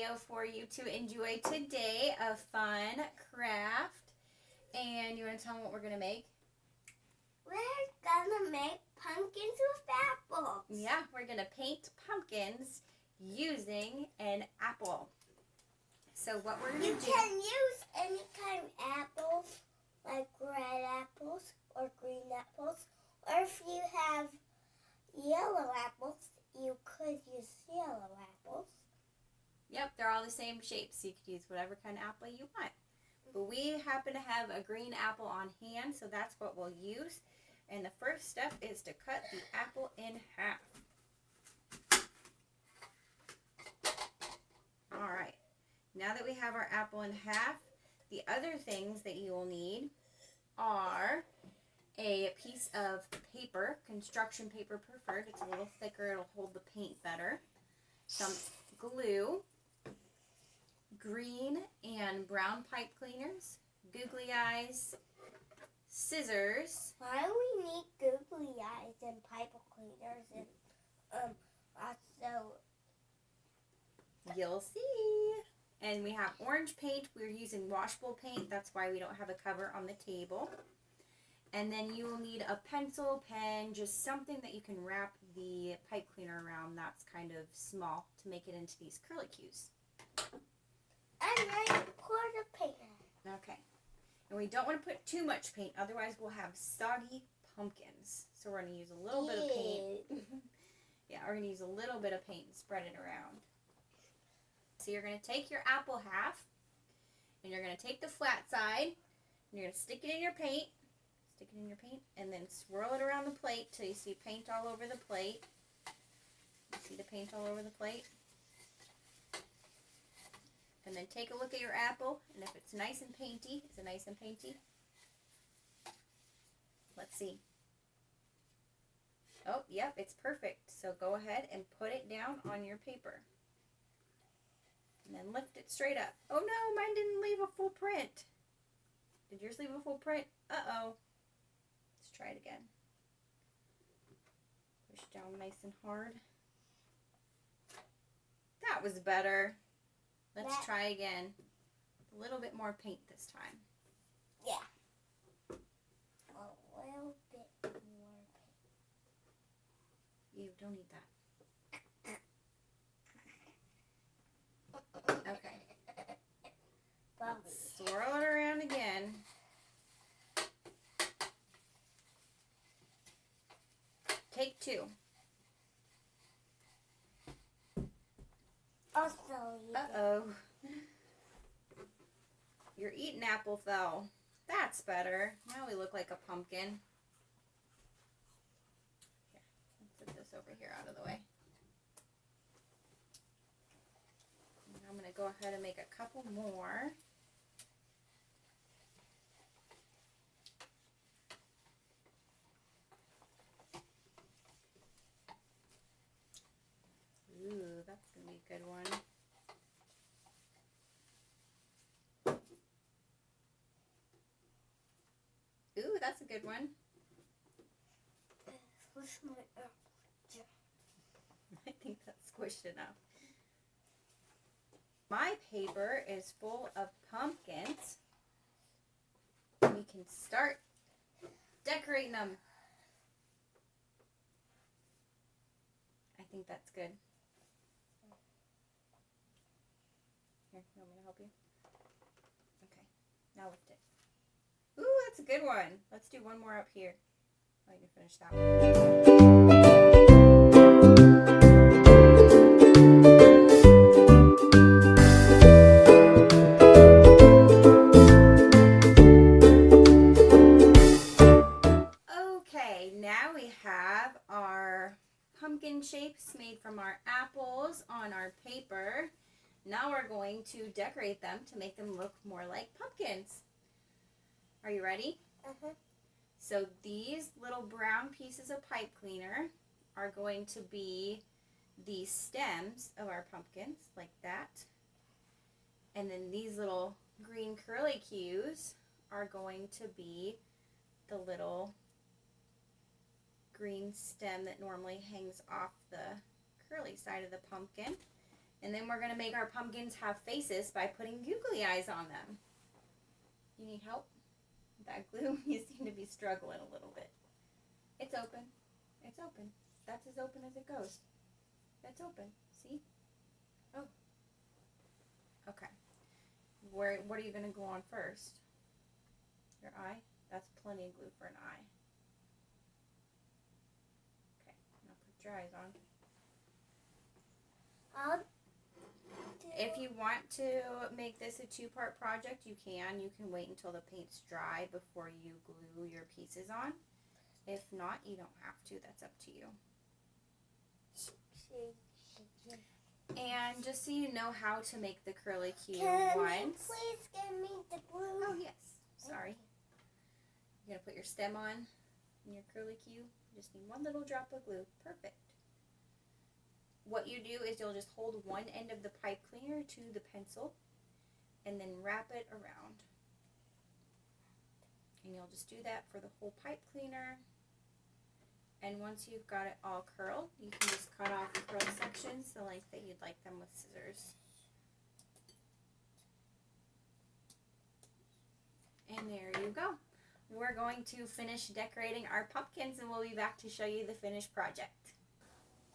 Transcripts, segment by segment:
video for you to enjoy today, a fun craft. And you want to tell them what we're going to make? We're going to make pumpkins with apples. Yeah, we're going to paint pumpkins using an apple. So what we're going to do... You can use any kind of apples, like red apples or green apples. Or if you have yellow apples, you could use yellow apples. Yep, they're all the same shape, so you could use whatever kind of apple you want. But we happen to have a green apple on hand, so that's what we'll use. And the first step is to cut the apple in half. Alright, now that we have our apple in half, the other things that you will need are a piece of paper, construction paper preferred. It's a little thicker, it'll hold the paint better. Some glue, green and brown pipe cleaners, googly eyes, scissors. Why do we need googly eyes and pipe cleaners and also... You'll see. And we have orange paint. We're using washable paint. That's why we don't have a cover on the table. And then you will need a pencil, pen, just something that you can wrap the pipe cleaner around that's kind of small to make it into these curlicues. And then pour the paint on. Okay. And we don't want to put too much paint, otherwise we'll have soggy pumpkins. So we're going to use a little bit of paint. Yeah, we're going to use a little bit of paint and spread it around. So you're going to take your apple half, and you're going to take the flat side, and you're going to stick it in your paint. Stick it in your paint, and then swirl it around the plate till you see paint all over the plate. You see the paint all over the plate? And then take a look at your apple, and if it's nice and painty, is it nice and painty? Let's see. Oh, yep, it's perfect. So go ahead and put it down on your paper. And then lift it straight up. Oh no, mine didn't leave a full print. Did yours leave a full print? Uh-oh. Let's try it again. Push down nice and hard. That was better. Let's try again. A little bit more paint this time. Yeah. A little bit more paint. You don't need that. Okay. Swirl it around again. Take two. Uh-oh. Your eating apple fell. That's better. Now we look like a pumpkin. Here, let's put this over here out of the way. And I'm going to go ahead and make a couple more. Ooh, that's going to be a good one. Ooh, that's a good one. I think that's squished enough. My paper is full of pumpkins. We can start decorating them. I think that's good. Here, you want me to help you? Okay, now lift it. Ooh, that's a good one. Let's do one more up here. Oh, you can finish that one. Okay, now we have our pumpkin shapes made from our apples on our paper. Now we're going to decorate them to make them look more like pumpkins. Are you ready? Uh-huh. So these little brown pieces of pipe cleaner are going to be the stems of our pumpkins, like that. And then these little green curlicues are going to be the little green stem that normally hangs off the curly side of the pumpkin. And then we're going to make our pumpkins have faces by putting googly eyes on them. You need help with that glue? You seem to be struggling a little bit. It's open. It's open. That's as open as it goes. That's open. See? Oh. Okay. What are you going to glue on first? Your eye? That's plenty of glue for an eye. Okay. Now put your eyes on. If you want to make this a two-part project, you can. You can wait until the paint's dry before you glue your pieces on. If not, you don't have to. That's up to you. And just so you know how to make the curlicue ones. Can you please give me the glue? Oh, yes. Sorry. You're going to put your stem on and your curlicue. You just need one little drop of glue. Perfect. What you do is you'll just hold one end of the pipe cleaner to the pencil and then wrap it around. And you'll just do that for the whole pipe cleaner. And once you've got it all curled, you can just cut off the curl sections the length that you'd like them with scissors. And there you go. We're going to finish decorating our pumpkins and we'll be back to show you the finished project.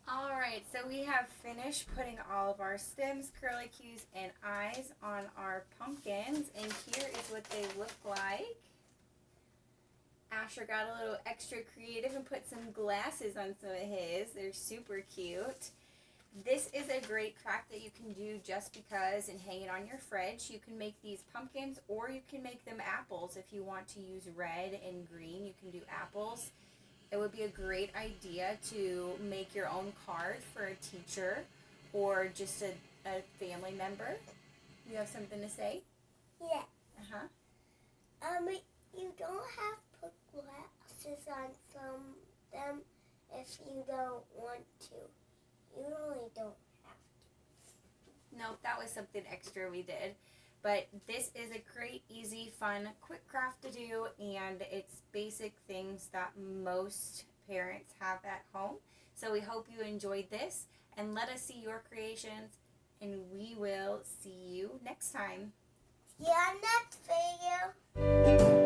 Alright, so we have finished putting all of our stems, curlicues, and eyes on our pumpkins, and here is what they look like. Asher got a little extra creative and put some glasses on some of his. They're super cute. This is a great craft that you can do just because and hang it on your fridge. You can make these pumpkins or you can make them apples. If you want to use red and green, you can do apples. It would be a great idea to make your own card for a teacher or just a family member. You have something to say? Yeah. Uh-huh. You don't have to put glasses on some of them if you don't want to. You really don't have to. No, that was something extra we did. But this is a great, easy, fun, quick craft to do, and it's basic things that most parents have at home. So we hope you enjoyed this, and let us see your creations, and we will see you next time. See you next video.